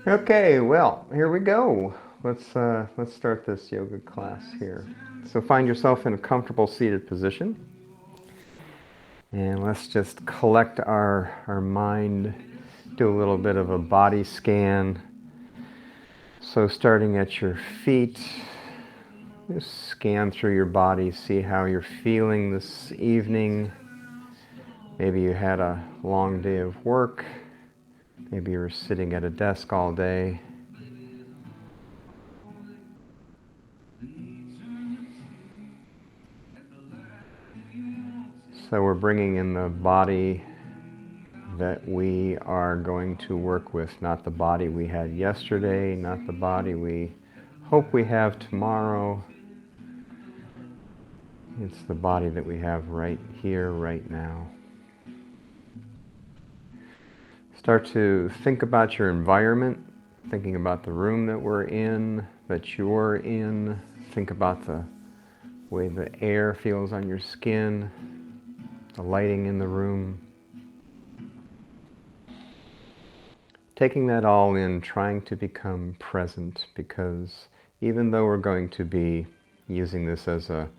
Okay, well, here we go. Let's start this yoga class here. So find yourself in a comfortable seated position, and let's just collect our mind. Do a little bit of a body scan. So starting at your feet, just scan through your body, see how you're feeling this evening. Maybe you had a long day of work. Maybe you were sitting at a desk all day. So we're bringing in the body that we are going to work with, not the body we had yesterday, not the body we hope we have tomorrow. It's the body that we have right here, right now. Start to think about your environment, thinking about the room that we're in, that you're in. Think about the way the air feels on your skin, the lighting in the room. Taking that all in, trying to become present, because even though we're going to be using this as a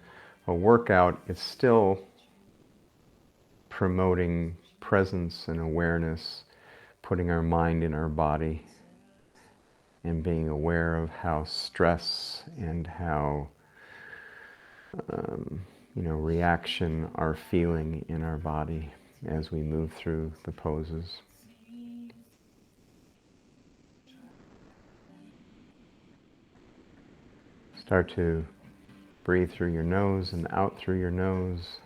workout, it's still promoting presence and awareness, putting our mind in our body and being aware of how stress and how reaction are feeling in our body as we move through the poses. Start to breathe through your nose and out through your nose.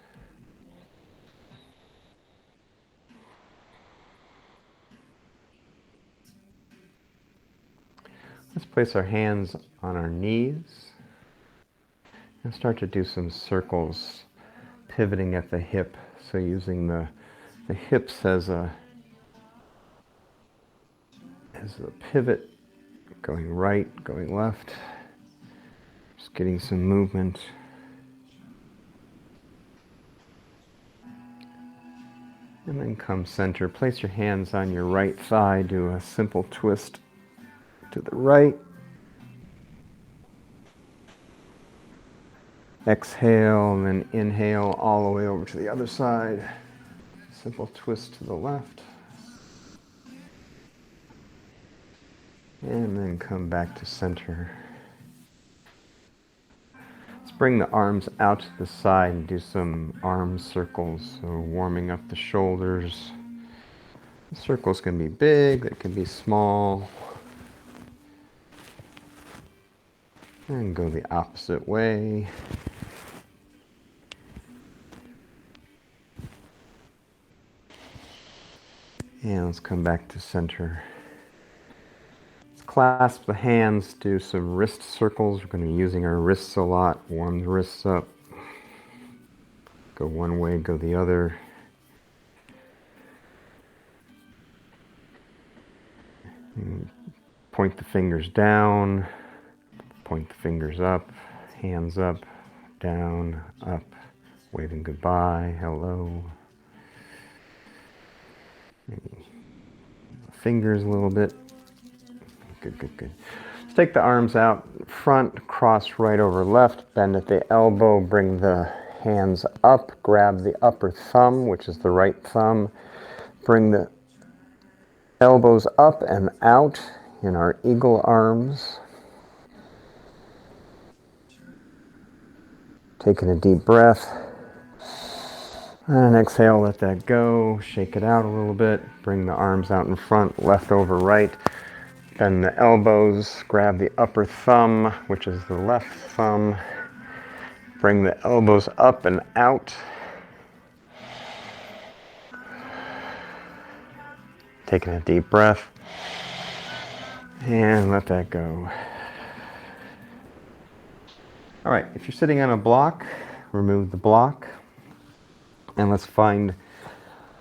Let's place our hands on our knees and start to do some circles, pivoting at the hip. So using the hips as a pivot, going right, going left, just getting some movement. And then come center. Place your hands on your right thigh. Do a simple twist to the right. Exhale and then inhale all the way over to the other side. Simple twist to the left. And then come back to center. Let's bring the arms out to the side and do some arm circles. So warming up the shoulders. The circles can be big, they can be small. And go the opposite way. And let's come back to center. Let's clasp the hands, do some wrist circles. We're going to be using our wrists a lot. Warm the wrists up. Go one way, go the other. And point the fingers down, point the fingers up, hands up, down, up, waving goodbye, hello. Maybe fingers a little bit. Good, good, good. Let's take the arms out front, cross right over left, bend at the elbow, bring the hands up, grab the upper thumb, which is the right thumb, bring the elbows up and out in our eagle arms. Taking a deep breath. And exhale, let that go. Shake it out a little bit. Bring the arms out in front, left over right. Bend the elbows. Grab the upper thumb, which is the left thumb. Bring the elbows up and out. Taking a deep breath. And let that go. All right, if you're sitting on a block, remove the block. And let's find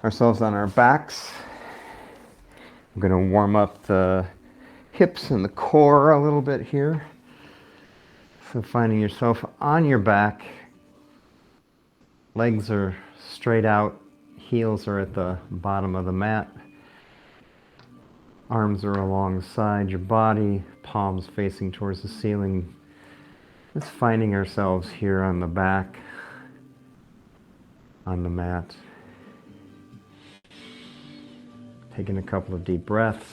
ourselves on our backs. I'm going to warm up the hips and the core a little bit here. So finding yourself on your back, legs are straight out, heels are at the bottom of the mat. Arms are alongside your body, palms facing towards the ceiling. Just finding ourselves here on the back, on the mat. Taking a couple of deep breaths.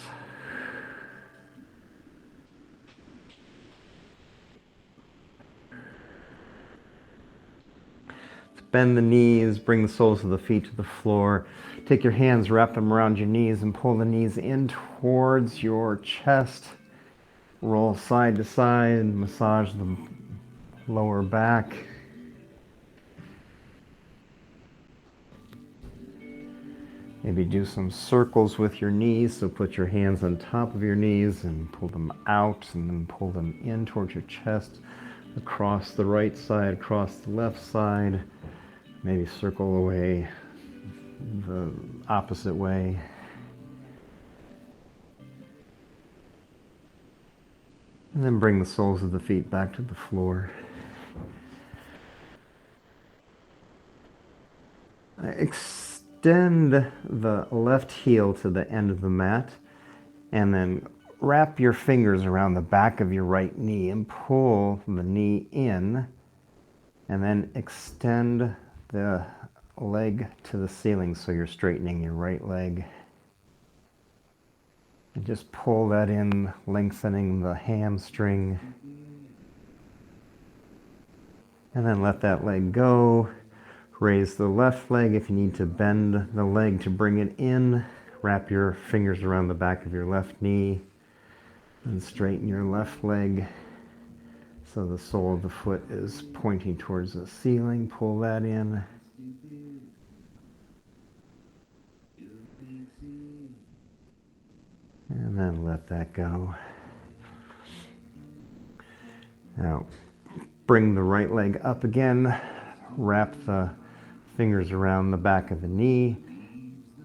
Bend the knees, bring the soles of the feet to the floor. Take your hands, wrap them around your knees and pull the knees in towards your chest. Roll side to side, massage the lower back. Maybe do some circles with your knees, so put your hands on top of your knees and pull them out and then pull them in towards your chest, across the right side, across the left side. Maybe circle away the opposite way. And then bring the soles of the feet back to the floor. Extend the left heel to the end of the mat and then wrap your fingers around the back of your right knee and pull the knee in, and then extend the leg to the ceiling so you're straightening your right leg. And just pull that in, lengthening the hamstring. And then let that leg go. Raise the left leg if you need to bend the leg to bring it in. Wrap your fingers around the back of your left knee and straighten your left leg so the sole of the foot is pointing towards the ceiling. Pull that in. And then let that go. Now, bring the right leg up again. Wrap the fingers around the back of the knee.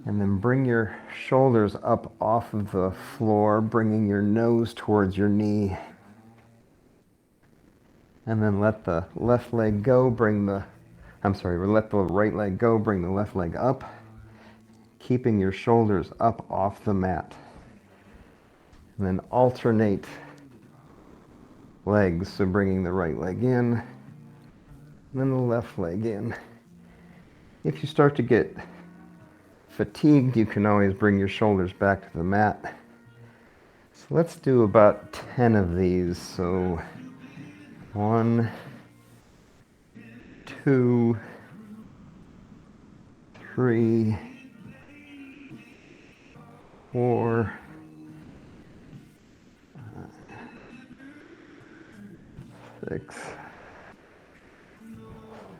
And then bring your shoulders up off of the floor, bringing your nose towards your knee. And then let the left leg go, let the right leg go, bring the left leg up, keeping your shoulders up off the mat. And then alternate legs, so bringing the right leg in, and then the left leg in. If you start to get fatigued, you can always bring your shoulders back to the mat. So let's do about 10 of these. So 1, 2, 3, 4, 6,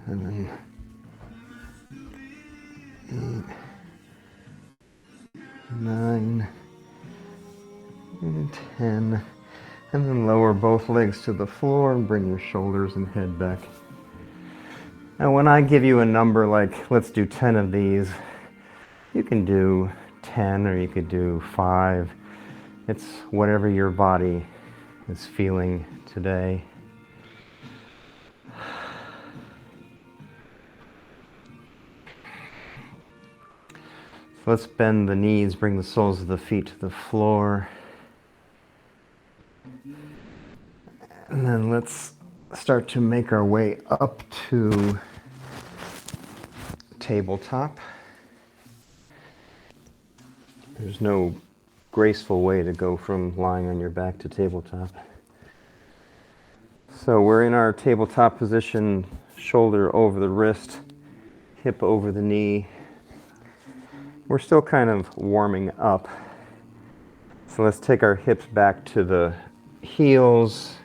7, 8, 9, and 10. And then lower both legs to the floor and bring your shoulders and head back. Now when I give you a number like, let's do 10 of these, you can do 10 or you could do 5. It's whatever your body is feeling today. So let's bend the knees, bring the soles of the feet to the floor. And then let's start to make our way up to tabletop. There's no graceful way to go from lying on your back to tabletop. So we're in our tabletop position, shoulder over the wrist, hip over the knee. We're still kind of warming up. So let's take our hips back to the heels,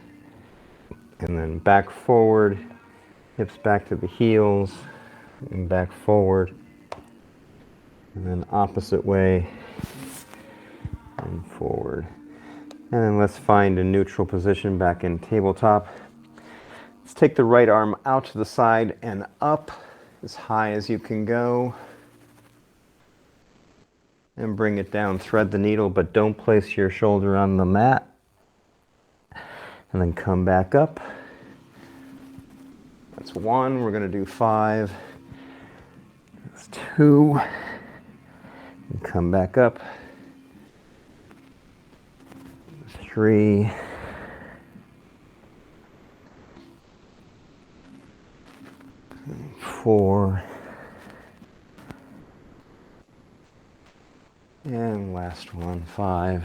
and then back forward, hips back to the heels, and back forward, and then opposite way, and forward. And then let's find a neutral position back in tabletop. Let's take the right arm out to the side and up as high as you can go. And bring it down, thread the needle, but don't place your shoulder on the mat. And then come back up. That's 1, we're going to do 5. That's 2. And come back up. 3, 4, and last one, 5.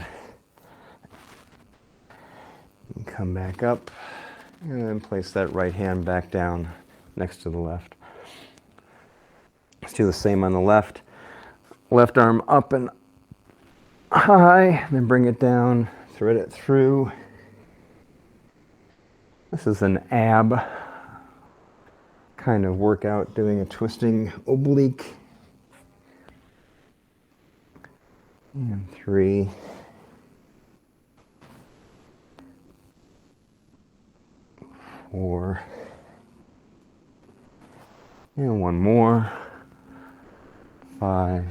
And come back up, and then place that right hand back down next to the left. Let's do the same on the left. Left arm up and high, then bring it down, thread it through. This is an ab kind of workout, doing a twisting oblique. And 3, 4, and one more, 5.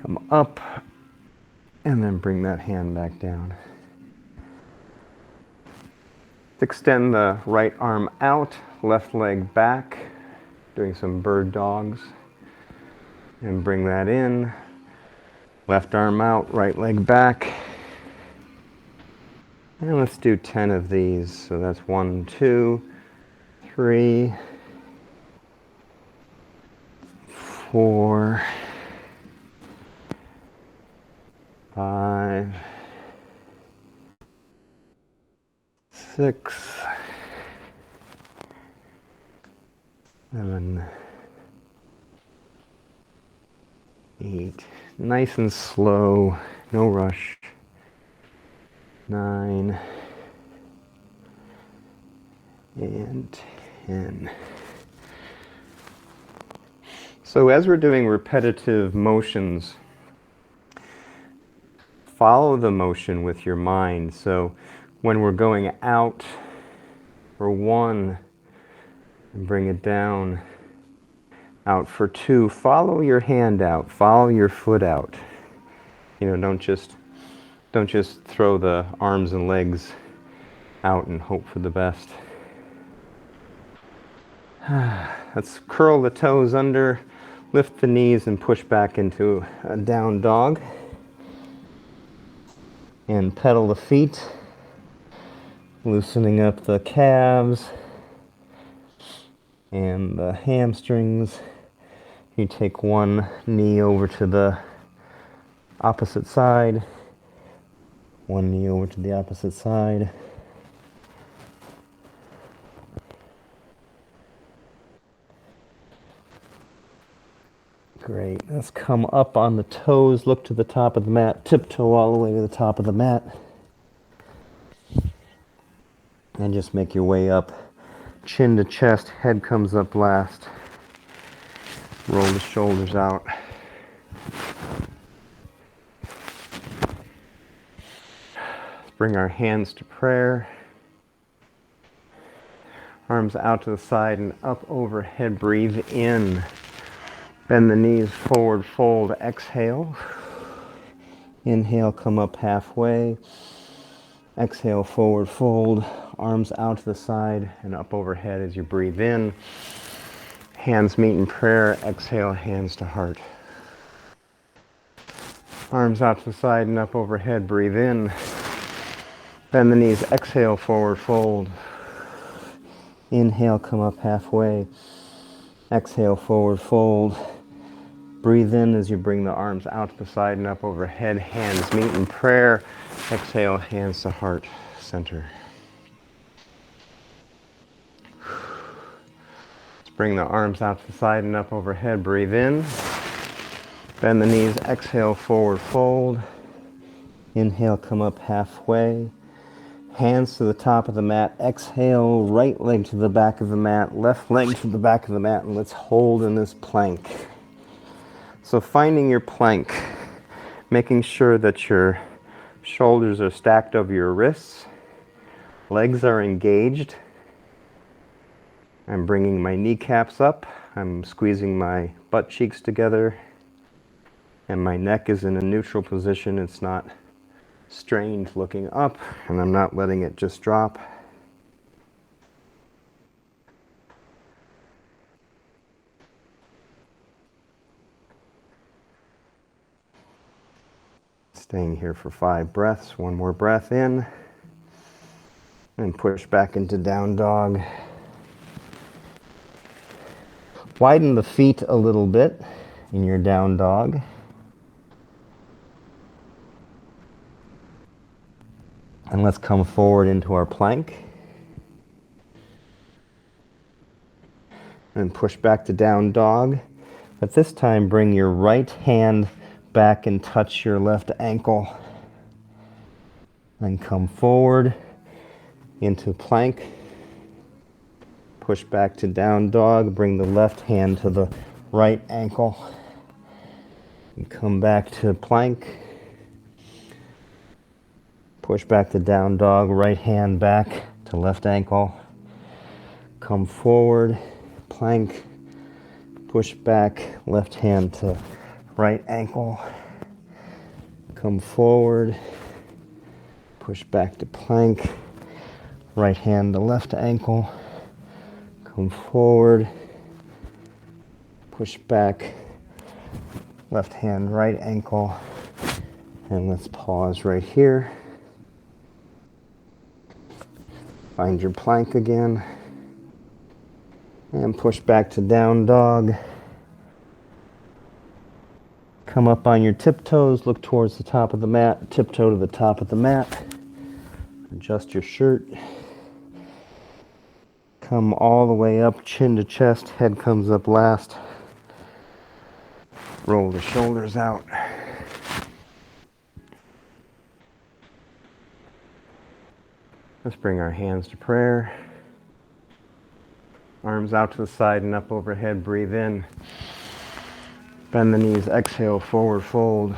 Come up, and then bring that hand back down. Extend the right arm out, left leg back, doing some bird dogs. And bring that in, left arm out, right leg back. And let's do 10 of these. So that's 1, 2, 3, 4, 5, 6, 7, 8. Nice and slow, no rush. 9 and 10. So as we're doing repetitive motions, follow the motion with your mind. So when we're going out for 1, and bring it down, out for 2, follow your hand out, follow your foot out. You know, don't just throw the arms and legs out and hope for the best. Let's curl the toes under, lift the knees and push back into a down dog. And pedal the feet, loosening up the calves and the hamstrings. You take one knee over to the opposite side, one knee over to the opposite side. Great. Let's come up on the toes, look to the top of the mat, tiptoe all the way to the top of the mat. And just make your way up, chin to chest, head comes up last. Roll the shoulders out. Let's bring our hands to prayer. Arms out to the side and up overhead. Breathe in. Bend the knees, forward fold, exhale. Inhale, come up halfway. Exhale, forward fold. Arms out to the side and up overhead as you breathe in. Hands meet in prayer. Exhale, hands to heart. Arms out to the side and up overhead. Breathe in. Bend the knees. Exhale, forward fold. Inhale, come up halfway. Exhale, forward fold. Breathe in as you bring the arms out to the side and up overhead. Hands meet in prayer. Exhale, hands to heart, center. Let's bring the arms out to the side and up overhead. Breathe in. Bend the knees. Exhale, forward fold. Inhale, come up halfway. Hands to the top of the mat. Exhale, right leg to the back of the mat, left leg to the back of the mat, and let's hold in this plank. So finding your plank, making sure that your shoulders are stacked over your wrists, legs are engaged. I'm bringing my kneecaps up. I'm squeezing my butt cheeks together, and my neck is in a neutral position. It's not strained looking up, and I'm not letting it just drop. Let's Staying here for 5 breaths. One more breath in. And push back into down dog. Widen the feet a little bit in your down dog. And let's come forward into our plank. And push back to down dog. But this time bring your right hand back and touch your left ankle. Then come forward into plank. Push back to down dog. Bring the left hand to the right ankle. And come back to plank. Push back to down dog. Right hand back to left ankle. Come forward. Plank. Push back. Left hand to right ankle. Come forward. Push back to plank. Right hand to left ankle. Come forward. Push back. Left hand, right ankle. And let's pause right here. Find your plank again. And push back to down dog. Come up on your tiptoes, look towards the top of the mat, tiptoe to the top of the mat. Adjust your shirt. Come all the way up, chin to chest, head comes up last. Roll the shoulders out. Let's bring our hands to prayer. Arms out to the side and up overhead, breathe in. Bend the knees, exhale, forward fold.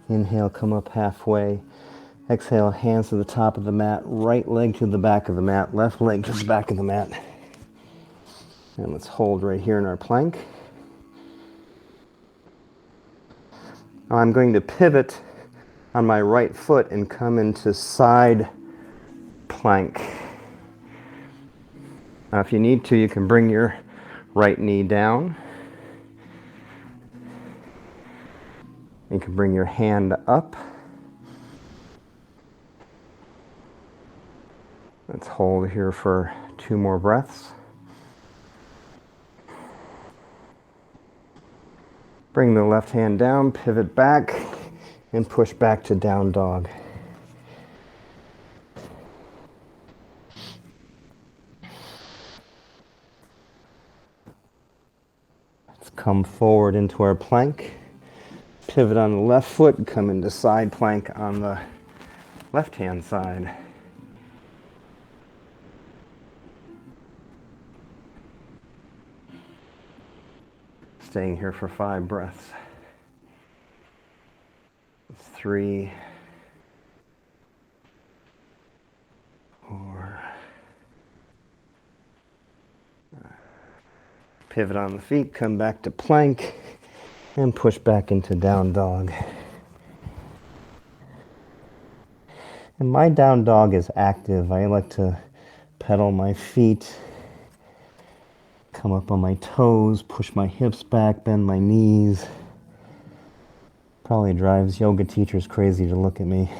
Inhale, come up halfway. Exhale, hands to the top of the mat, right leg to the back of the mat, left leg to the back of the mat. And let's hold right here in our plank. Now I'm going to pivot on my right foot and come into side plank. Now if you need to, you can bring your right knee down. You can bring your hand up. Let's hold here for 2 more breaths. Bring the left hand down, pivot back, and push back to down dog. Let's come forward into our plank. Pivot on the left foot and come into side plank on the left hand side. Staying here for 5 breaths. 3, 4. Pivot on the feet, come back to plank, and push back into down dog. And my down dog is active. I like to pedal my feet, come up on my toes, push my hips back, bend my knees. Probably drives yoga teachers crazy to look at me.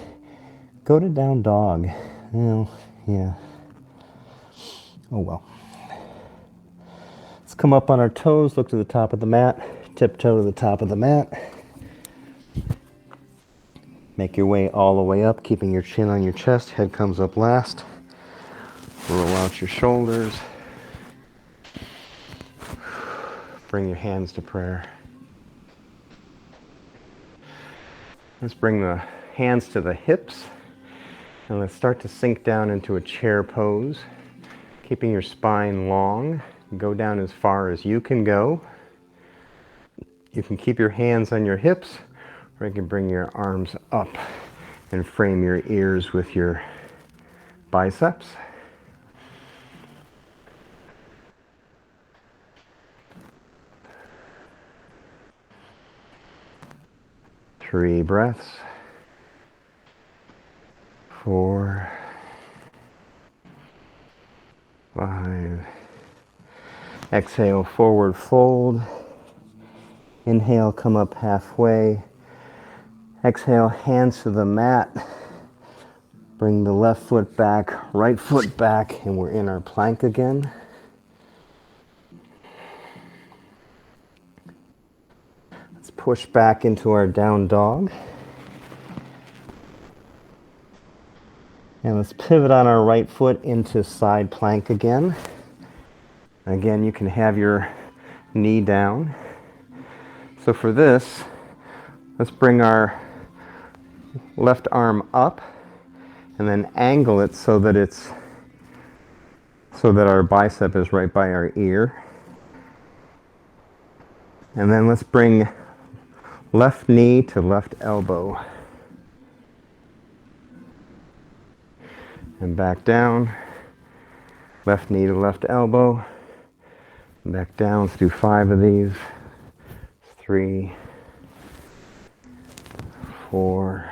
Go to down dog. Well, yeah. Oh well. Let's come up on our toes, look to the top of the mat, tiptoe to the top of the mat. Make your way all the way up, keeping your chin on your chest, head comes up last. Roll out your shoulders. Bring your hands to prayer. Let's bring the hands to the hips and let's start to sink down into a chair pose, keeping your spine long. Go down as far as you can go. You can keep your hands on your hips, or you can bring your arms up and frame your ears with your biceps. Three breaths. 4, 5. Exhale, forward fold. Inhale, come up halfway. Exhale, hands to the mat. Bring the left foot back, right foot back, and we're in our plank again. Let's push back into our down dog. And let's pivot on our right foot into side plank again. Again, you can have your knee down. So for this, let's bring our left arm up and then angle it so that our bicep is right by our ear. And then let's bring left knee to left elbow. And back down. Left knee to left elbow. Back down. Let's do 5 of these. 3, 4,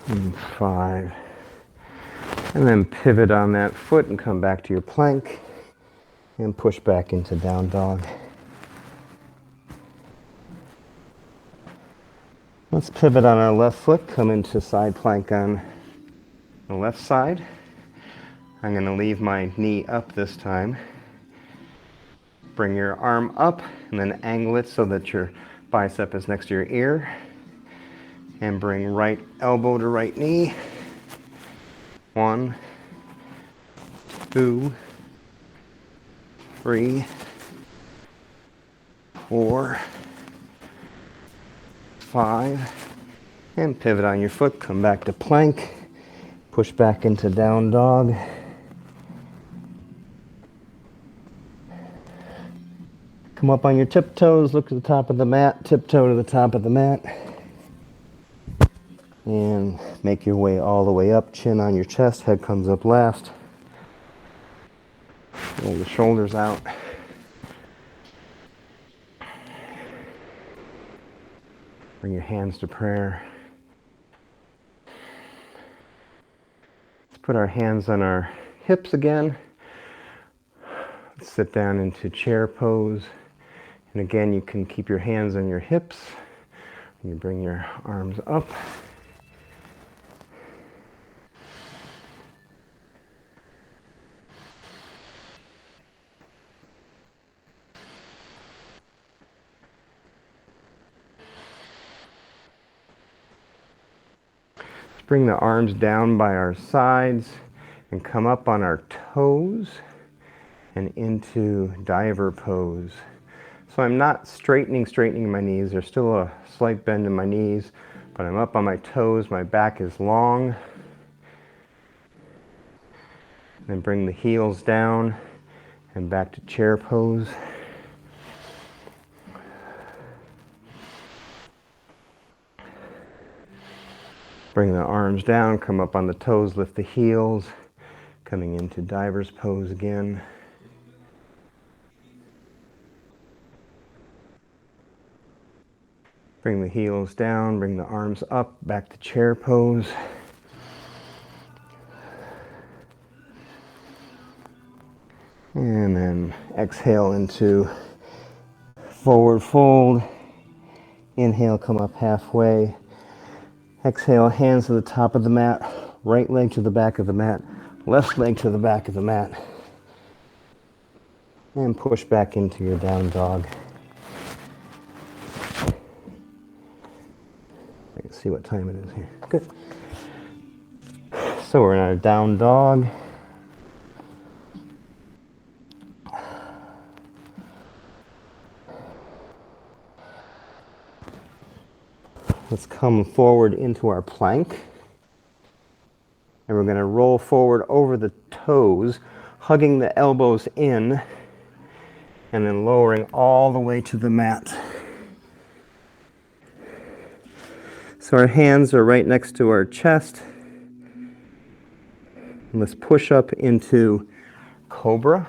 and 5. And then pivot on that foot and come back to your plank and push back into down dog. Let's pivot on our left foot, come into side plank on the left side. I'm going to leave my knee up this time. Bring your arm up and then angle it so that your bicep is next to your ear. And bring right elbow to right knee. 1, 2, 3, 4, 5. And pivot on your foot, come back to plank. Push back into down dog. Come up on your tiptoes, look at the top of the mat, tiptoe to the top of the mat. And make your way all the way up, chin on your chest, head comes up last. Roll the shoulders out. Bring your hands to prayer. Let's put our hands on our hips again. Let's sit down into chair pose. And again, you can keep your hands on your hips. You bring your arms up. Let's bring the arms down by our sides and come up on our toes and into diver pose. So I'm not straightening my knees. There's still a slight bend in my knees, but I'm up on my toes. My back is long. Then bring the heels down and back to chair pose. Bring the arms down, come up on the toes, lift the heels, coming into diver's pose again. Bring the heels down, bring the arms up, back to chair pose. And then exhale into forward fold. Inhale, come up halfway. Exhale, hands to the top of the mat, right leg to the back of the mat, left leg to the back of the mat. And push back into your down dog. I can see what time it is here. Good. So we're in our down dog. Let's come forward into our plank. And we're going to roll forward over the toes, hugging the elbows in, and then lowering all the way to the mat. So our hands are right next to our chest. And let's push up into cobra.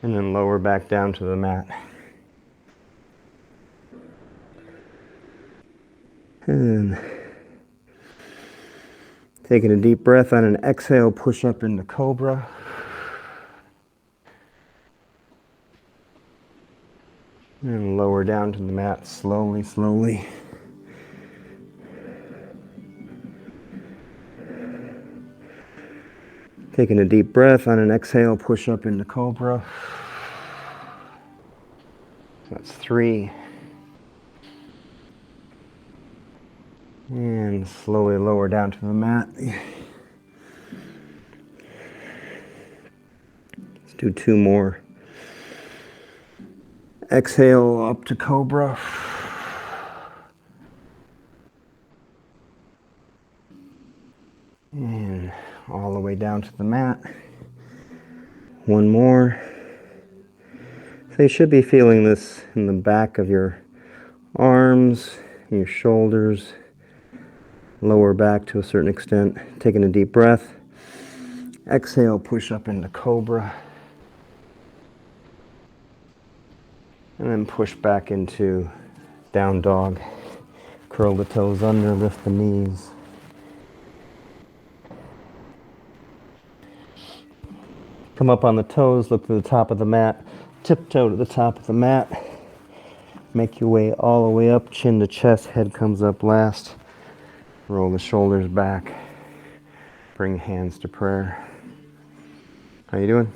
And then lower back down to the mat. And taking a deep breath on an exhale, push up into cobra. And lower down to the mat slowly, slowly. Taking a deep breath. On an exhale, push up into cobra. That's 3. And slowly lower down to the mat. Let's do 2 more. Exhale up to cobra. And all the way down to the mat. 1 more. So you should be feeling this in the back of your arms, your shoulders, lower back to a certain extent. Taking a deep breath. Exhale, push up into cobra. And then push back into down dog. Curl the toes under, lift the knees. Come up on the toes, look to the top of the mat, tiptoe to the top of the mat. Make your way all the way up, chin to chest, head comes up last. Roll the shoulders back. Bring hands to prayer. How you doing?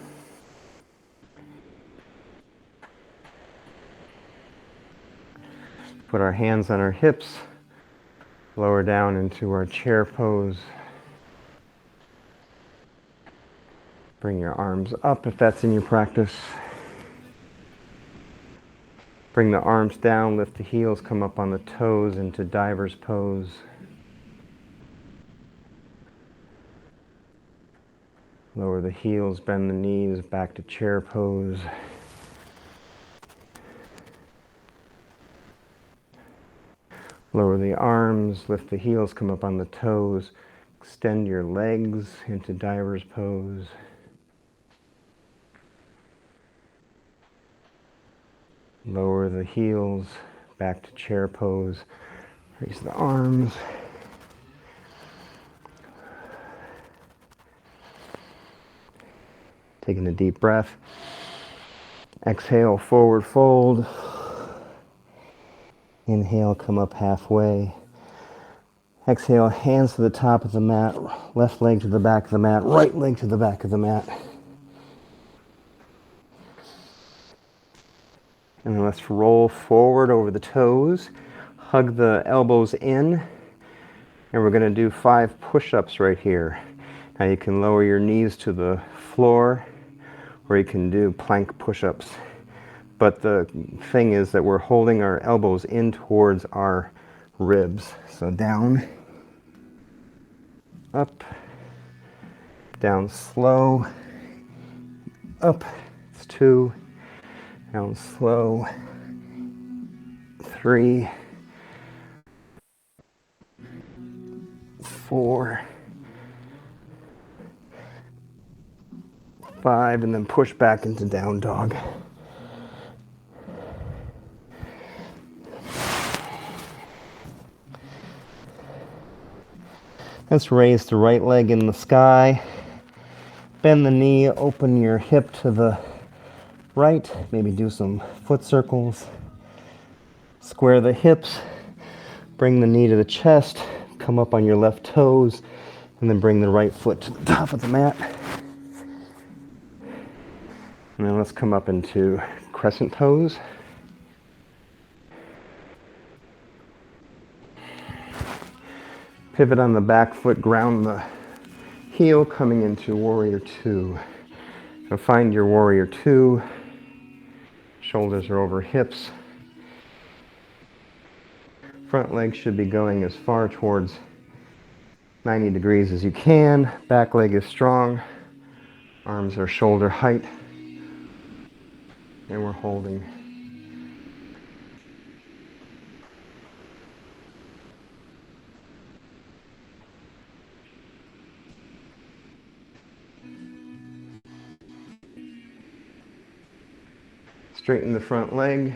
Put our hands on our hips, lower down into our chair pose. Bring your arms up if that's in your practice. Bring the arms down, lift the heels, come up on the toes into diver's pose. Lower the heels, bend the knees, back to chair pose. Lower the arms, lift the heels, come up on the toes. Extend your legs into diver's pose. Lower the heels, back to chair pose. Raise the arms. Taking a deep breath. Exhale, forward fold. Inhale, come up halfway. Exhale, hands to the top of the mat, left leg to the back of the mat, right leg to the back of the mat. And then let's roll forward over the toes, hug the elbows in, and we're going to do 5 push-ups right here. Now you can lower your knees to the floor, or you can do plank push-ups. But the thing is that we're holding our elbows in towards our ribs. So down, up, down slow, up, it's 2, down slow, 3, 4, 5, and then push back into down dog. Let's raise the right leg in the sky. Bend the knee, open your hip to the right. Maybe do some foot circles. Square the hips. Bring the knee to the chest. Come up on your left toes. And then bring the right foot to the top of the mat. And then let's come up into crescent pose. Pivot on the back foot, ground the heel, coming into warrior 2. So find your warrior 2. Shoulders are over hips. Front leg should be going as far towards 90 degrees as you can. Back leg is strong. Arms are shoulder height. And we're holding. Straighten the front leg,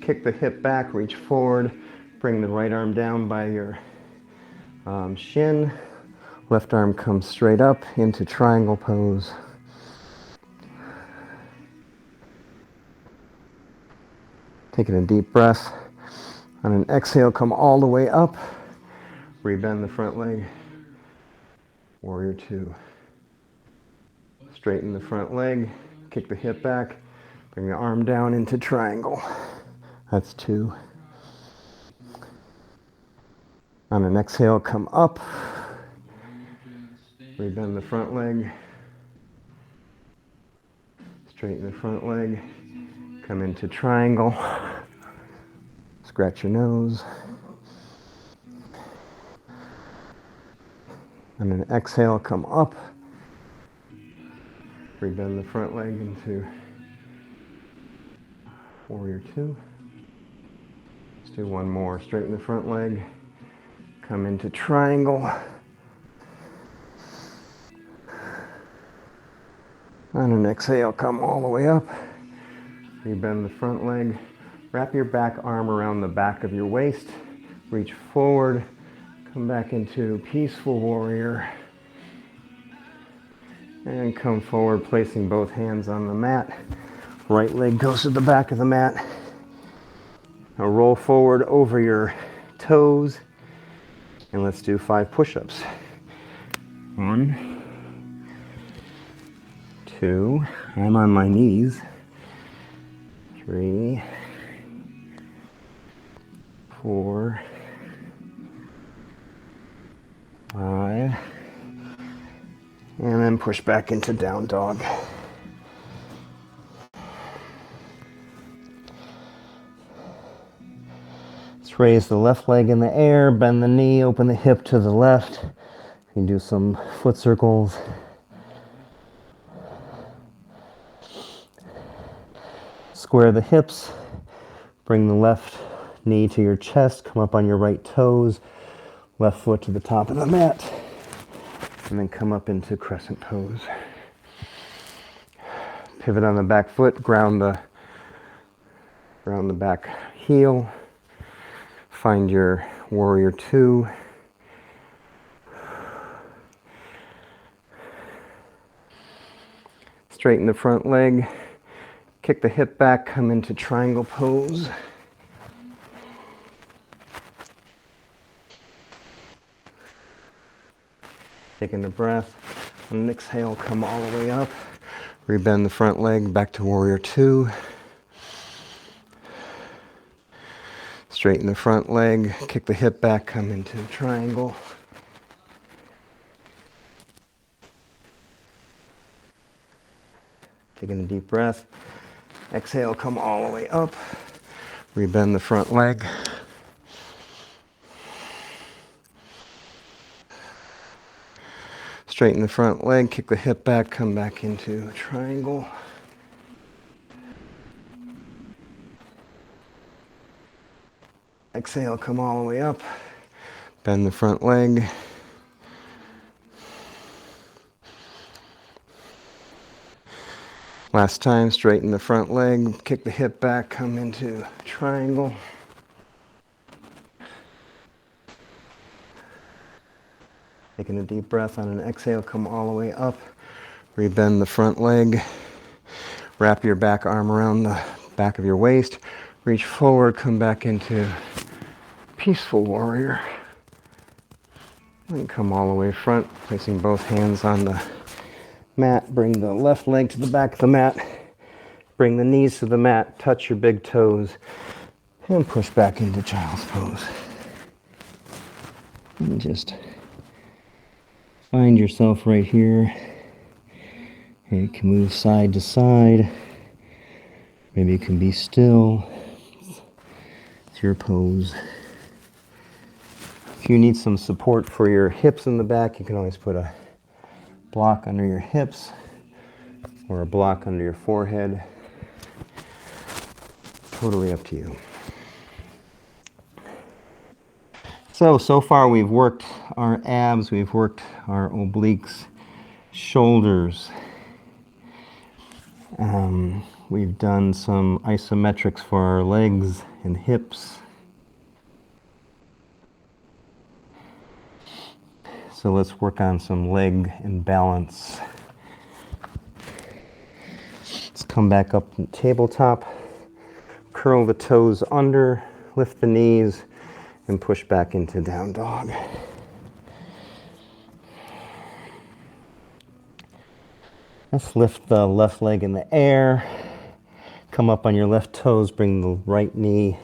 kick the hip back, reach forward, bring the right arm down by your shin. Left arm comes straight up into triangle pose. Taking a deep breath. On an exhale, come all the way up. Rebend the front leg. Warrior two. Straighten the front leg. Kick the hip back. Bring the arm down into triangle. That's two. On an exhale, come up. Rebend the front leg. Straighten the front leg. Come into triangle. Scratch your nose. On an exhale, come up. Rebend the front leg into warrior two. Let's do one more. Straighten the front leg. Come into triangle. On an exhale, come all the way up. Rebend the front leg. Wrap your back arm around the back of your waist. Reach forward. Come back into peaceful warrior. And come forward, placing both hands on the mat. Right leg goes to the back of the mat. Now roll forward over your toes. And let's do 5 push-ups. 1, 2, I'm on my knees. 3, 4, 5, and then push back into down dog. Let's raise the left leg in the air, bend the knee, open the hip to the left. You can do some foot circles. Square the hips, bring the left knee to your chest, come up on your right toes, left foot to the top of the mat, and then come up into crescent pose. Pivot on the back foot, ground the back heel, find your warrior two. Straighten the front leg. Kick the hip back, come into triangle pose. Taking a breath. On an exhale, come all the way up. Rebend the front leg back to warrior two. Straighten the front leg, kick the hip back, come into triangle. Taking a deep breath. Exhale, come all the way up. Rebend the front leg. Straighten the front leg, kick the hip back, come back into triangle. Exhale, come all the way up. Bend the front leg. Last time, straighten the front leg, kick the hip back, come into triangle. Taking a deep breath. On an exhale, come all the way up. Rebend the front leg. Wrap your back arm around the back of your waist. Reach forward, come back into peaceful warrior. And come all the way front, placing both hands on the mat. Bring the left leg to the back of the mat. Bring the knees to the mat. Touch your big toes. And push back into child's pose. And just find yourself right here. And you can move side to side. Maybe you can be still. It's your pose. If you need some support for your hips in the back, you can always put a block under your hips or a block under your forehead. Totally up to you. So far we've worked our abs, we've worked our obliques, shoulders. We've done some isometrics for our legs and hips. So let's work on some leg and balance. Let's come back up to tabletop. curl the toes under, lift the knees, and push back into down dog. Let's lift the left leg in the air. Come up on your left toes, bring the right knee.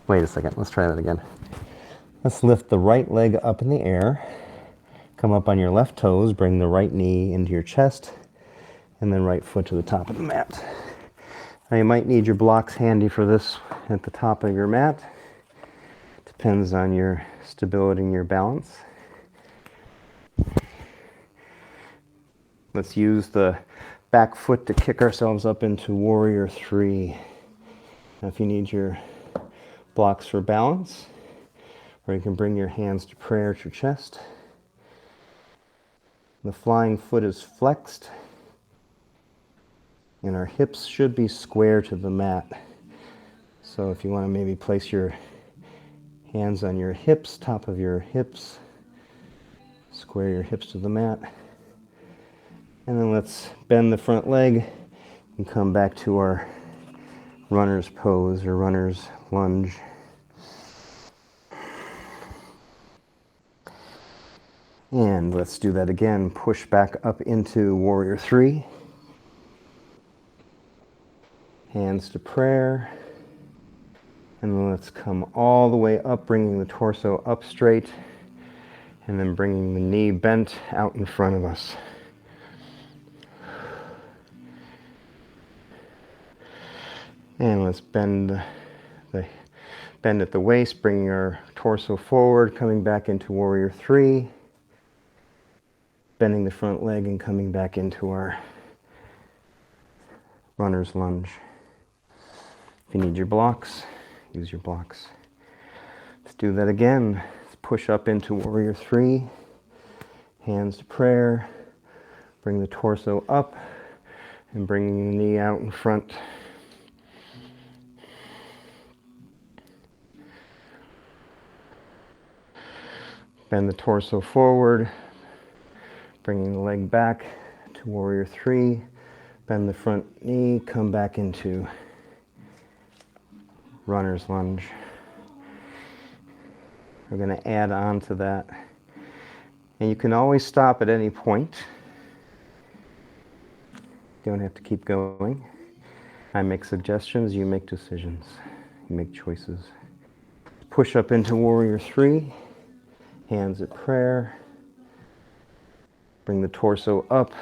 Wait a second, let's try that again. Let's lift the right leg up in the air. Come up on your left toes, bring the right knee into your chest, and then right foot to the top of the mat. Now you might need your blocks handy for this at the top of your mat. Depends on your stability and your balance. Let's use the back foot to kick ourselves up into Warrior 3. Now if you need your blocks for balance, or you can bring your hands to prayer at your chest. The flying foot is flexed, and our hips should be square to the mat. So if you want to maybe place your hands on your hips, top of your hips, square your hips to the mat. And then let's bend the front leg and come back to our runner's pose or runner's lunge. And let's do that again. Push back up into Warrior 3. Hands to prayer. And then let's come all the way up, bringing the torso up straight, and then bringing the knee bent out in front of us. And let's bend at the waist, bringing our torso forward, coming back into Warrior 3. Bending the front leg and coming back into our runner's lunge. If you need your blocks, use your blocks. Let's do that again. Let's push up into Warrior 3. Hands to prayer. Bring the torso up and bringing the knee out in front. Bend the torso forward. Bringing the leg back to Warrior 3. Bend the front knee, come back into runner's lunge. We're going to add on to that. And you can always stop at any point. You don't have to keep going. I make suggestions, you make decisions. You make choices. Push up into Warrior 3. Hands at prayer. Bring the torso up,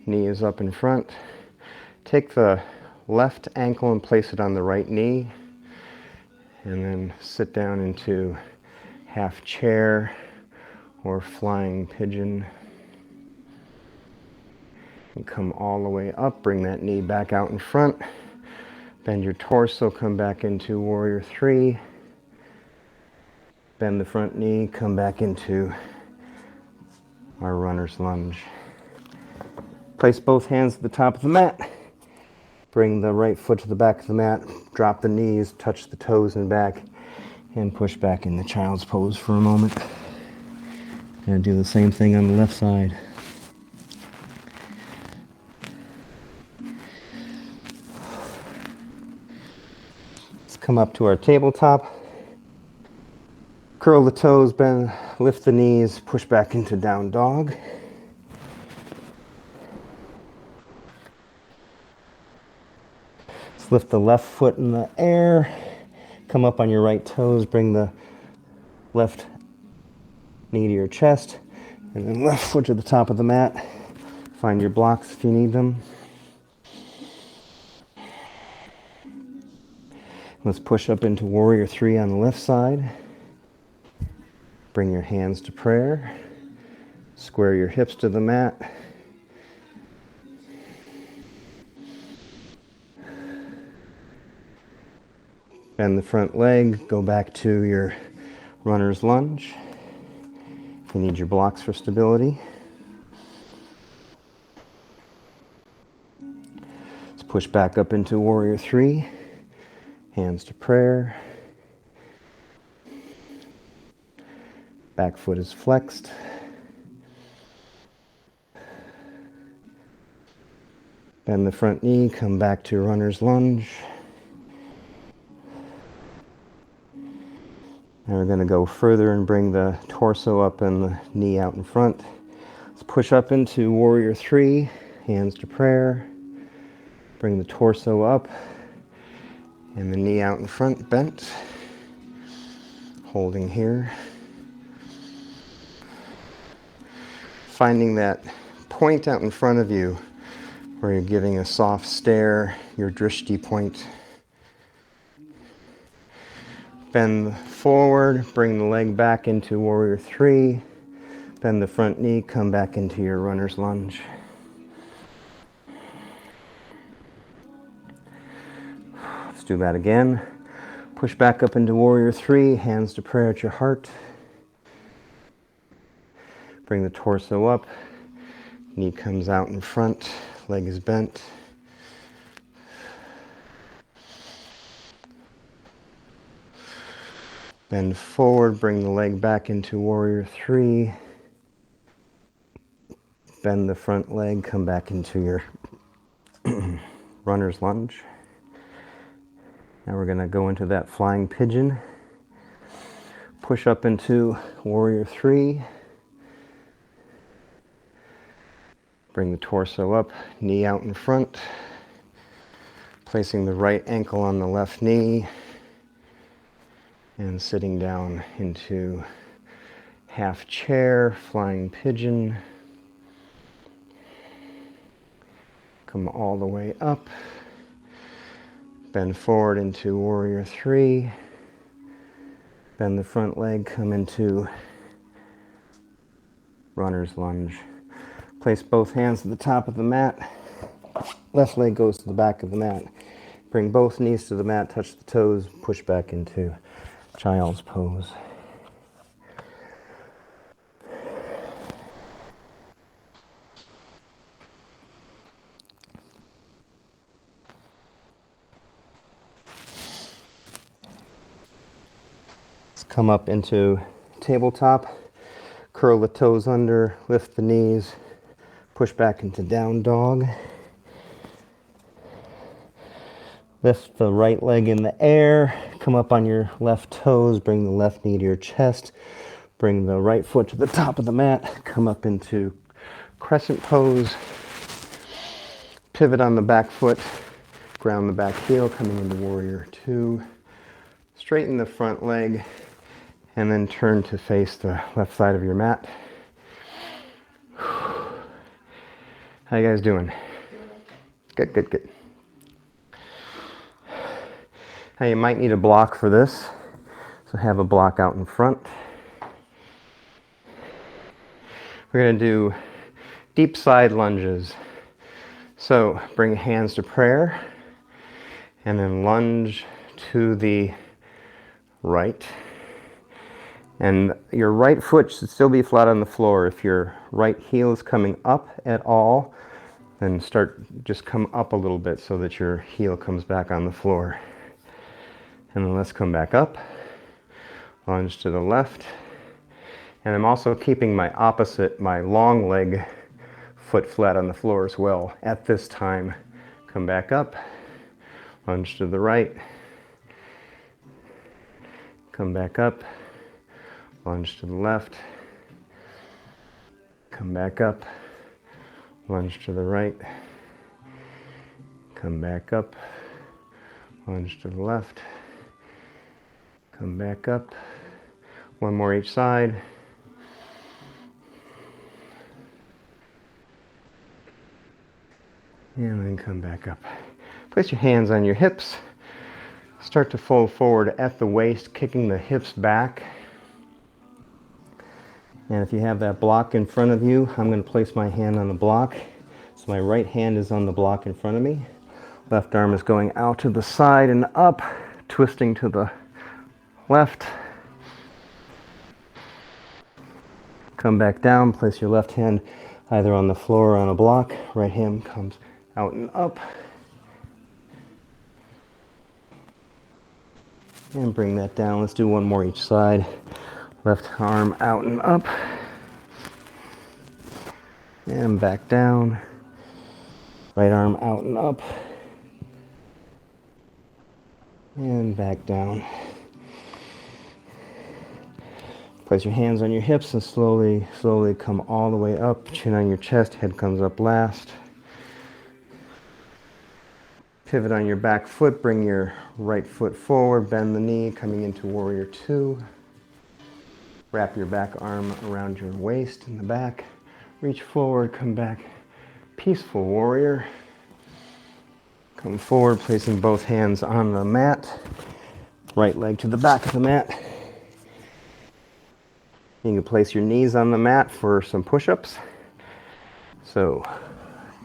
knee is up in front. Take the left ankle and place it on the right knee, and then sit down into half chair or flying pigeon. And come all the way up, bring that knee back out in front. Bend your torso, come back into Warrior 3. Bend the front knee, come back into our runner's lunge. Place both hands at the top of the mat. Bring the right foot to the back of the mat. Drop the knees, touch the toes and back, and push back into child's pose for a moment. And do the same thing on the left side. Let's come up to our tabletop. Curl the toes, bend, lift the knees, push back into down dog. Let's lift the left foot in the air. Come up on your right toes, bring the left knee to your chest, and then left foot to the top of the mat. Find your blocks if you need them. Let's push up into Warrior 3 on the left side. Bring your hands to prayer. Square your hips to the mat. Bend the front leg. Go back to your runner's lunge. You need your blocks for stability. Let's push back up into Warrior 3. Hands to prayer. Back foot is flexed. Bend the front knee, come back to runner's lunge. Now we're going to go further and bring the torso up and the knee out in front. Let's push up into Warrior 3, hands to prayer. Bring the torso up and the knee out in front, bent. Holding here. Finding that point out in front of you where you're giving a soft stare, your drishti point. Bend forward, bring the leg back into Warrior 3. Bend the front knee, come back into your runner's lunge. Let's do that again. Push back up into Warrior 3, hands to prayer at your heart. Bring the torso up, knee comes out in front, leg is bent. Bend forward, bring the leg back into Warrior 3. Bend the front leg, come back into your runner's lunge. Now we're going to go into that flying pigeon. Push up into Warrior 3. Bring the torso up, knee out in front. Placing the right ankle on the left knee. And sitting down into half chair, flying pigeon. Come all the way up. Bend forward into Warrior 3. Bend the front leg, come into runner's lunge. Place both hands at the top of the mat. Left leg goes to the back of the mat. Bring both knees to the mat, touch the toes, push back into child's pose. Let's come up into tabletop, curl the toes under, lift the knees, push back into down dog. Lift the right leg in the air, come up on your left toes, bring the left knee to your chest, bring the right foot to the top of the mat, come up into crescent pose, pivot on the back foot, ground the back heel, coming into Warrior 2, straighten the front leg, and then turn to face the left side of your mat. How you guys doing? Good, good, good. Now you might need a block for this, so have a block out in front. We're going to do deep side lunges. So bring hands to prayer, and then lunge to the right. And your right foot should still be flat on the floor. If your right heel is coming up at all, then just come up a little bit so that your heel comes back on the floor. And then let's come back up, lunge to the left. And I'm also keeping my long leg foot flat on the floor as well. At this time, come back up, lunge to the right, come back up, lunge to the left, come back up, lunge to the right, come back up, lunge to the left, come back up, one more each side. And then come back up. Place your hands on your hips. Start to fold forward at the waist, kicking the hips back. And if you have that block in front of you, I'm going to place my hand on the block. So my right hand is on the block in front of me. Left arm is going out to the side and up, twisting to the left. Come back down, place your left hand either on the floor or on a block. Right hand comes out and up. And bring that down. Let's do one more each side. Left arm out and up. And back down. Right arm out and up. And back down. Place your hands on your hips and slowly, slowly come all the way up. Chin on your chest, head comes up last. Pivot on your back foot, bring your right foot forward, bend the knee, coming into warrior two. Wrap your back arm around your waist in the back. Reach forward, come back. Peaceful warrior. Come forward, placing both hands on the mat. Right leg to the back of the mat. You can place your knees on the mat for some push-ups. So,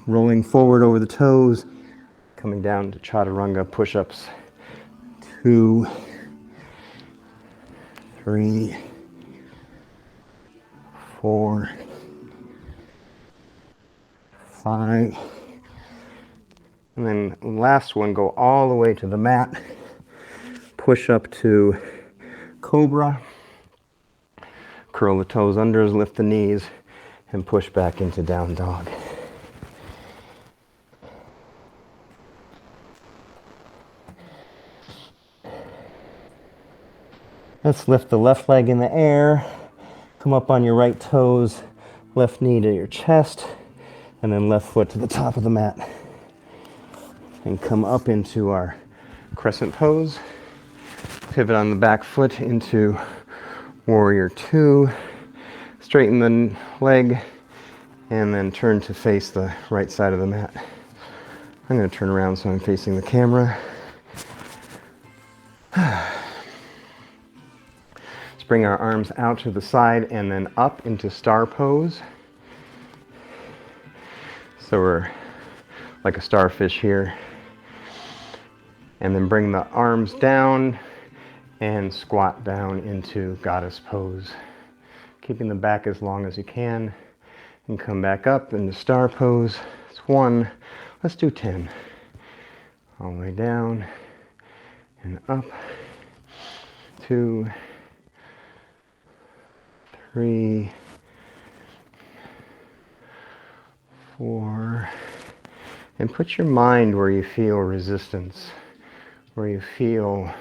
rolling forward over the toes, coming down to chaturanga push-ups. 2, 3, 4, 5. And then last one, go all the way to the mat. Push up to cobra. Curl the toes under, lift the knees, and push back into down dog. Let's lift the left leg in the air. Come up on your right toes, left knee to your chest, and then left foot to the top of the mat. And come up into our crescent pose. Pivot on the back foot into warrior two. Straighten the leg, and then turn to face the right side of the mat. I'm going to turn around so I'm facing the camera. Bring our arms out to the side and then up into star pose. So we're like a starfish here. And then bring the arms down and squat down into goddess pose. Keeping the back as long as you can. And come back up into star pose. It's 1. Let's do 10. All the way down and up. 2, 3, 4, and put your mind where you feel resistance, where you feel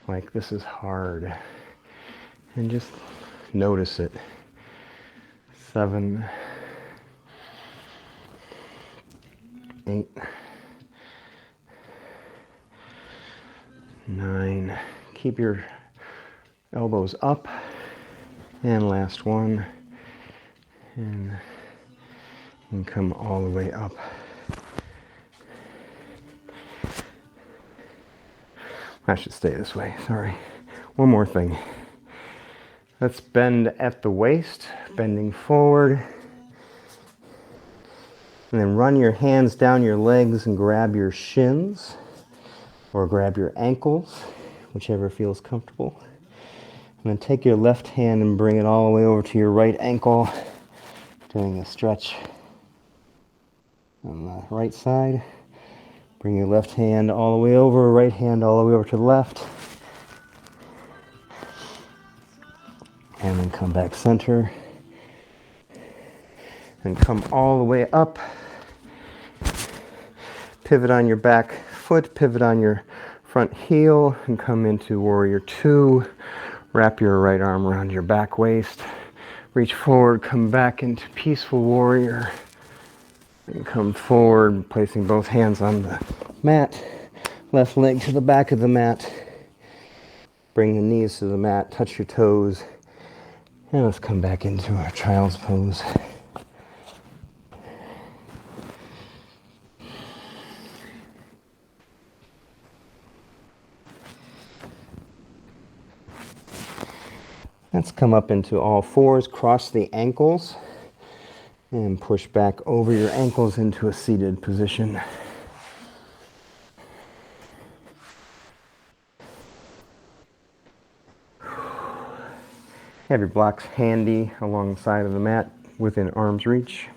like this is hard, and just notice it. 7, 8, 9, keep your elbows up, and last one, and come all the way up. I should stay this way, sorry. One more thing. Let's bend at the waist, bending forward, and then run your hands down your legs and grab your shins, or grab your ankles, whichever feels comfortable. And then take your left hand and bring it all the way over to your right ankle, doing a stretch on the right side. Bring your left hand all the way over, right hand all the way over to the left. And then come back center. And come all the way up. Pivot on your back foot, pivot on your front heel, and come into warrior two. Wrap your right arm around your back waist. Reach forward, come back into peaceful warrior. And come forward, placing both hands on the mat. Left leg to the back of the mat. Bring the knees to the mat, touch your toes. And let's come back into our child's pose. Let's come up into all fours, cross the ankles, and push back over your ankles into a seated position. Have your blocks handy along the side of the mat within arm's reach.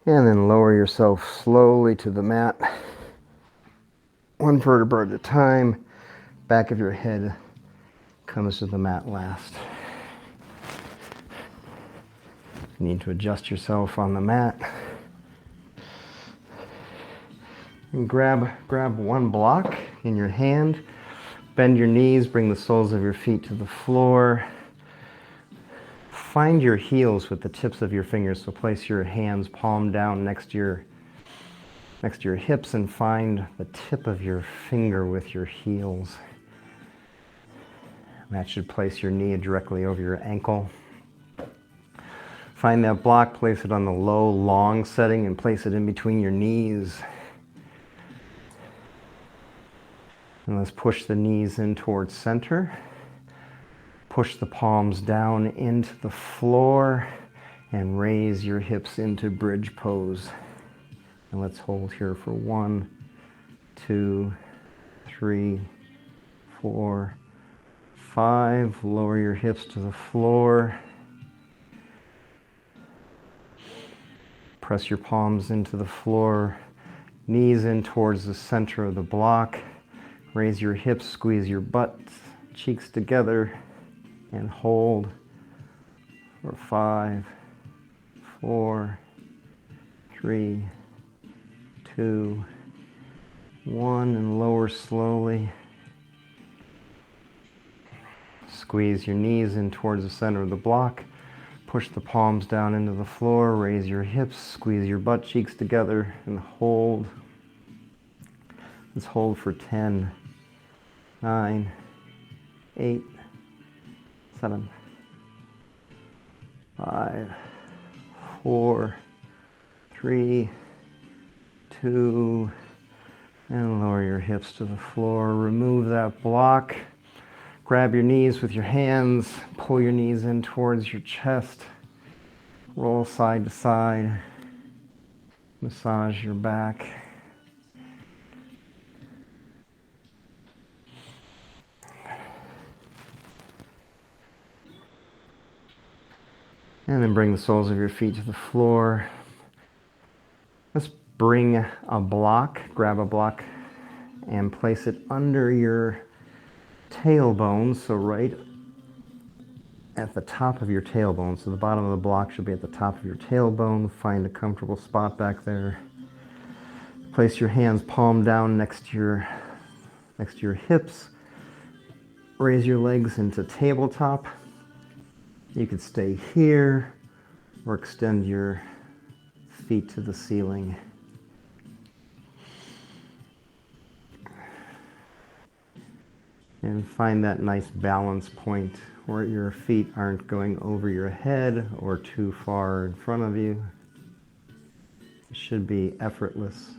And then lower yourself slowly to the mat. One vertebra at a time. Back of your head comes to the mat last. You need to adjust yourself on the mat. And grab one block in your hand. Bend your knees, bring the soles of your feet to the floor. Find your heels with the tips of your fingers. So place your hands palm down next to your hips and find the tip of your finger with your heels. That should place your knee directly over your ankle. Find that block, place it on the low, long setting and place it in between your knees. And let's push the knees in towards center. Push the palms down into the floor and raise your hips into bridge pose. And let's hold here for 1, 2, 3, 4, 5. Lower your hips to the floor. Press your palms into the floor. Knees in towards the center of the block. Raise your hips, squeeze your butt, cheeks together, and hold for 5, 4, 3, 2, 1, and lower slowly. Squeeze your knees in towards the center of the block. Push the palms down into the floor. Raise your hips, squeeze your butt cheeks together, and hold. Let's hold for 10, 9, 8, 7, 5, 4, 3, 2, and lower your hips to the floor. Remove that block. Grab your knees with your hands. Pull your knees in towards your chest. Roll side to side. Massage your back. And then bring the soles of your feet to the floor. Let's bring a block, grab a block, and place it under your tailbone, so right at the top of your tailbone. So the bottom of the block should be at the top of your tailbone. Find a comfortable spot back there. Place your hands palm down next to your hips. Raise your legs into tabletop. You could stay here or extend your feet to the ceiling. And find that nice balance point where your feet aren't going over your head or too far in front of you. It should be effortless.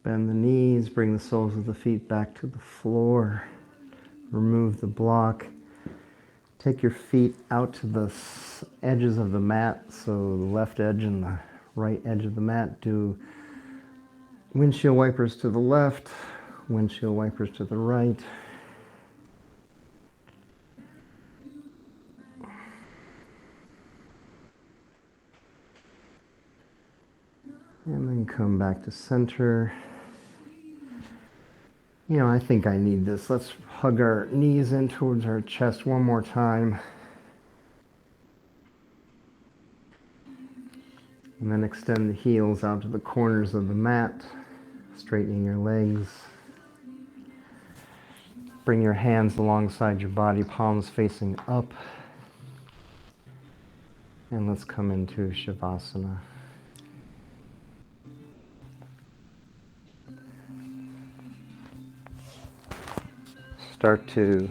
Bend the knees, bring the soles of the feet back to the floor. Remove the block. Take your feet out to the edges of the mat, so the left edge and the right edge of the mat. Do windshield wipers to the left, windshield wipers to the right. And then come back to center. You know, I think I need this. Let's hug our knees in towards our chest one more time. And then extend the heels out to the corners of the mat, straightening your legs. Bring your hands alongside your body, palms facing up. And let's come into Shavasana. Start to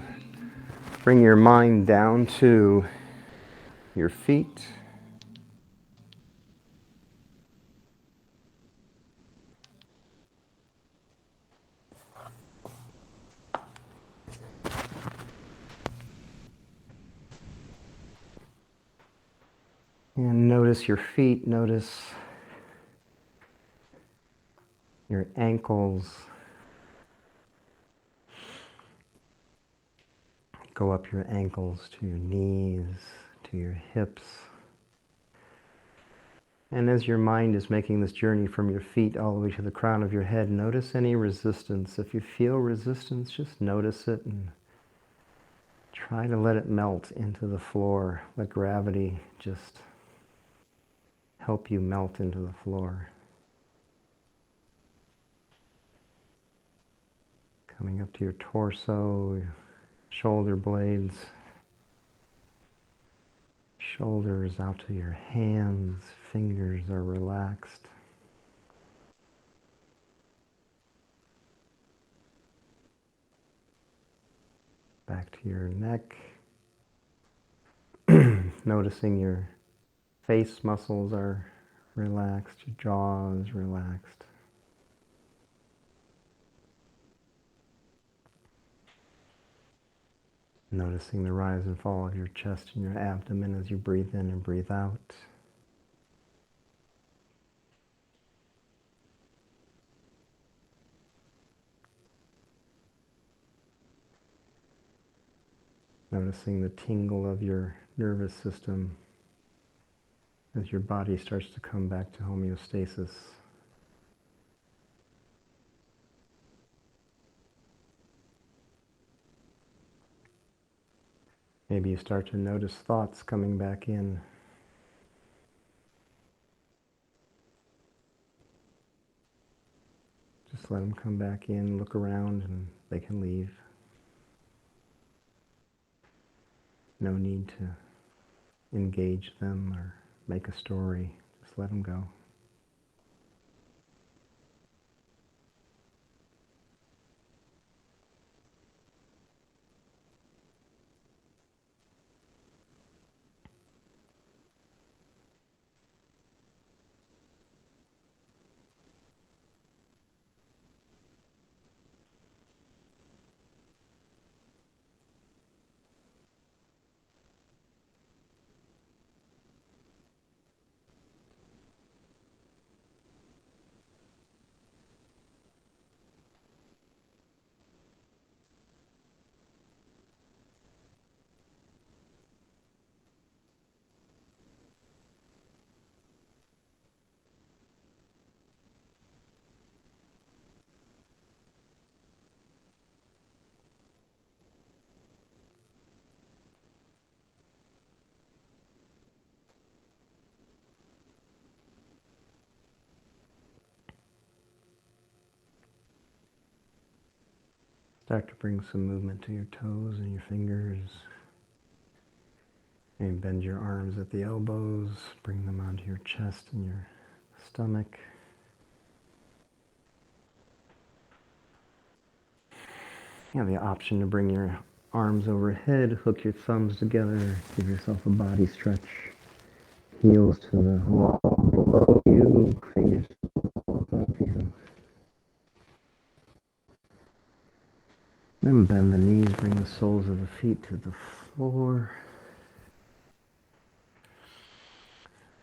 bring your mind down to your feet. And notice your feet, notice your ankles. Go up your ankles to your knees, to your hips. And as your mind is making this journey from your feet all the way to the crown of your head, notice any resistance. If you feel resistance, just notice it and try to let it melt into the floor. Let gravity just help you melt into the floor. Coming up to your torso, your shoulder blades, shoulders out to your hands, fingers are relaxed. Back to your neck. Noticing your face muscles are relaxed, your jaw is relaxed. Noticing the rise and fall of your chest and your abdomen as you breathe in and breathe out. Noticing the tingle of your nervous system as your body starts to come back to homeostasis. Maybe you start to notice thoughts coming back in. Just let them come back in, look around, and they can leave. No need to engage them or make a story. Just let them go. Start to bring some movement to your toes and your fingers. Maybe bend your arms at the elbows, bring them onto your chest and your stomach. You have the option to bring your arms overhead, hook your thumbs together, give yourself a body stretch. Heels to the wall below you, fingers above you. Then bend the knees, bring the soles of the feet to the floor.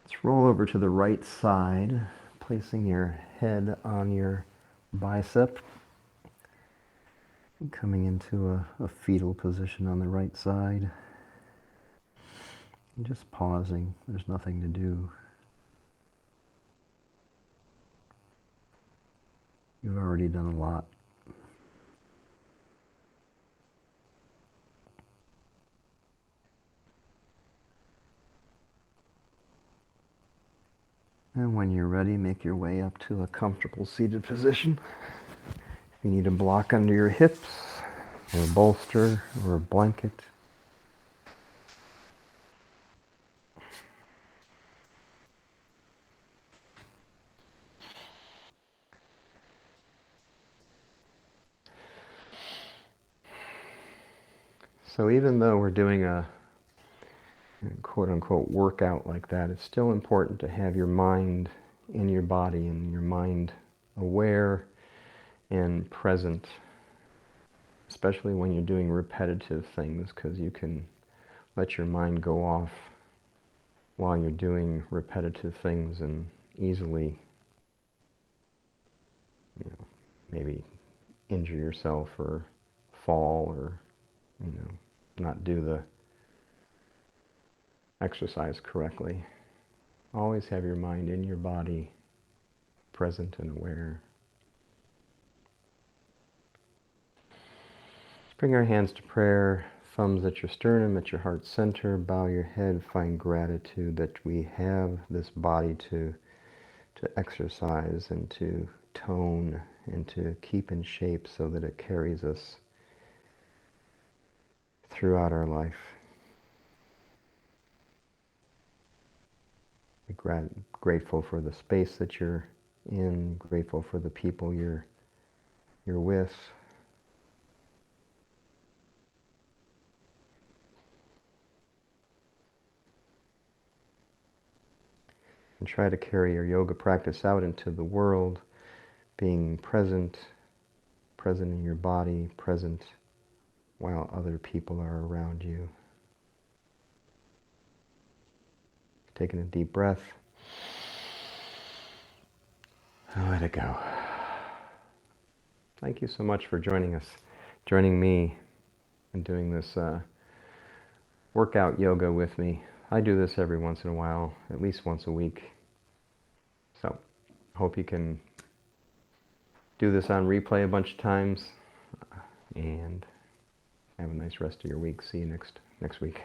Let's roll over to the right side, placing your head on your bicep. Coming into a fetal position on the right side. And just pausing, there's nothing to do. You've already done a lot. And when you're ready, make your way up to a comfortable seated position. If you need a block under your hips, or a bolster, or a blanket. So even though we're doing a quote-unquote workout like that, it's still important to have your mind in your body and your mind aware and present, especially when you're doing repetitive things, because you can let your mind go off while you're doing repetitive things and easily maybe injure yourself or fall or, not do the exercise correctly. Always have your mind in your body, present and aware. Let's bring our hands to prayer, thumbs at your sternum, at your heart center, bow your head, find gratitude that we have this body to exercise and to tone and to keep in shape so that it carries us throughout our life. We're grateful for the space that you're in, grateful for the people you're with. And try to carry your yoga practice out into the world, being present in your body, present while other people are around you. Taking a deep breath. And let it go. Thank you so much for joining me and doing this workout yoga with me. I do this every once in a while, at least once a week. So, hope you can do this on replay a bunch of times and have a nice rest of your week. See you next week.